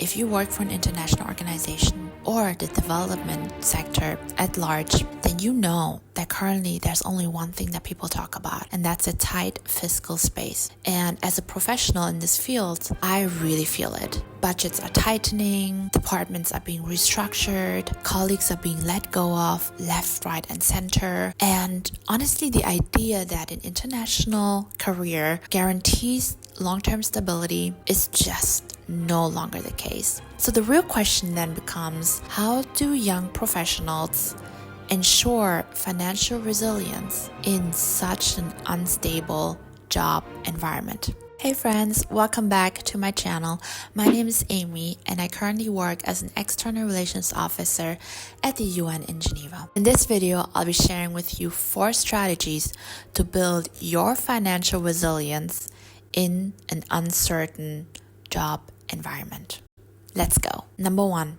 if you work for an international organization or the development sector at large, then you know that currently there's only one thing that people talk about, and that's a tight fiscal space. And as a professional in this field, I really feel it. Budgets are tightening, departments are being restructured, colleagues are being let go of left, right, and center. And honestly, the idea that an international career guarantees long-term stability is just no longer the case. So the real question then becomes, how do young professionals ensure financial resilience in such an unstable job environment? Hey friends, welcome back to my channel. My name is Amy and I currently work as an external relations officer at the UN in Geneva. In this video, I'll be sharing with you 4 strategies to build your financial resilience in an uncertain job environment. Let's go. Number 1,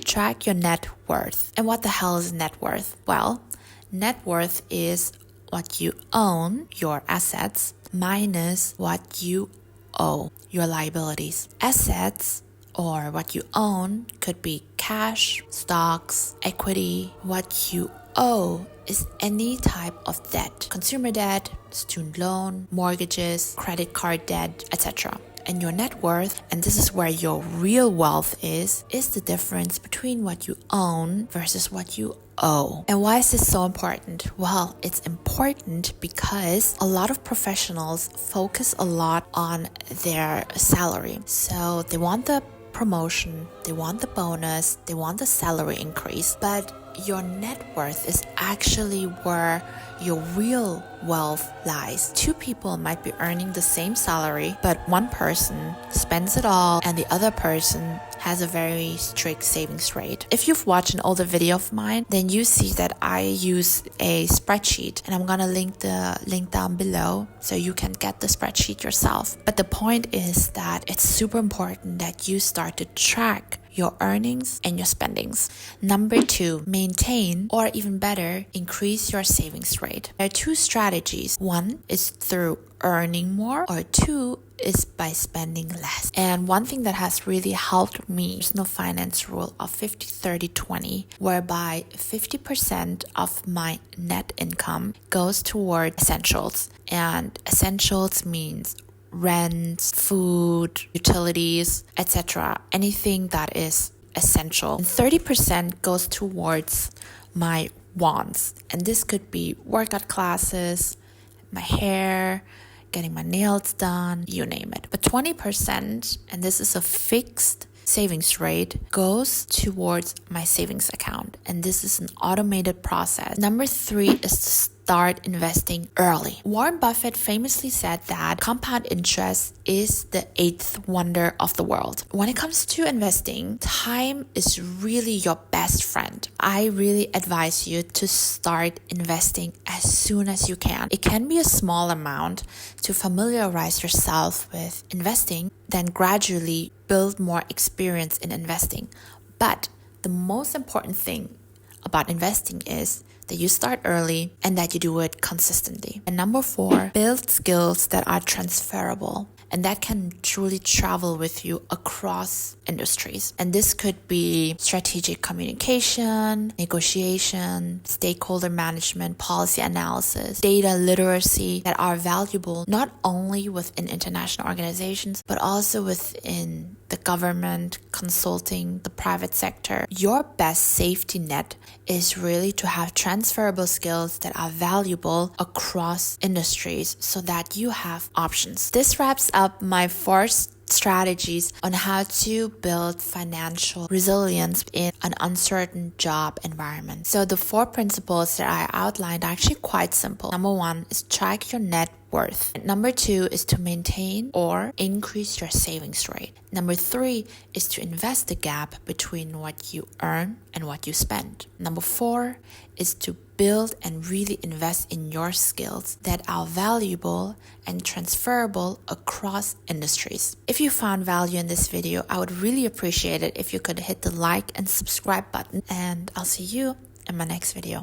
track your net worth. And what the hell is net worth? Well, net worth is what you own, your assets, minus what you owe, your liabilities. Assets or what you own could be cash, stocks, equity. What you owe is any type of debt, consumer debt, student loan, mortgages, credit card debt, etc. And your net worth, and this is where your real wealth is the difference between what you own versus what you owe. And why is this so important? Well, it's important because a lot of professionals focus a lot on their salary. So they want the promotion, they want the bonus, they want the salary increase, but your net worth is actually where your real wealth lies. 2 people might be earning the same salary, but one person spends it all and the other person has a very strict savings rate. If you've watched an older video of mine, then you see that I use a spreadsheet, and I'm gonna link the link down below so you can get the spreadsheet yourself. But the point is that it's super important that you start to track your earnings and your spendings. Number 2, maintain or even better, increase your savings rate. There are 2 strategies. 1 is through earning more, or 2 is by spending less. And one thing that has really helped me is the finance rule of 50-30-20, whereby 50% of my net income goes toward essentials. And essentials means rent, food, utilities, etc. Anything that is essential. And 30% goes towards my wants. And this could be workout classes, my hair, getting my nails done, you name it. But 20%, and this is a fixed savings rate, goes towards my savings account. And this is an automated process. Number 3 is to start investing early. Warren Buffett famously said that compound interest is the 8th wonder of the world. When it comes to investing, time is really your best friend. I really advise you to start investing as soon as you can. It can be a small amount to familiarize yourself with investing, then gradually build more experience in investing. But the most important thing about investing is that you start early and that you do it consistently. And number 4, build skills that are transferable and that can truly travel with you across industries. And this could be strategic communication, negotiation, stakeholder management, policy analysis, data literacy that are valuable not only within international organizations, but also within the government, consulting, the private sector. Your best safety net is really to have transferable skills that are valuable across industries so that you have options. This wraps up my 4 strategies on how to build financial resilience in an uncertain job environment. So the 4 principles that I outlined are actually quite simple. Number 1 is track your net worth. Number 2 is to maintain or increase your savings rate. Number 3 is to invest the gap between what you earn and what you spend. Number 4 is to build and really invest in your skills that are valuable and transferable across industries. If you found value in this video, I would really appreciate it if you could hit the like and subscribe button, and I'll see you in my next video.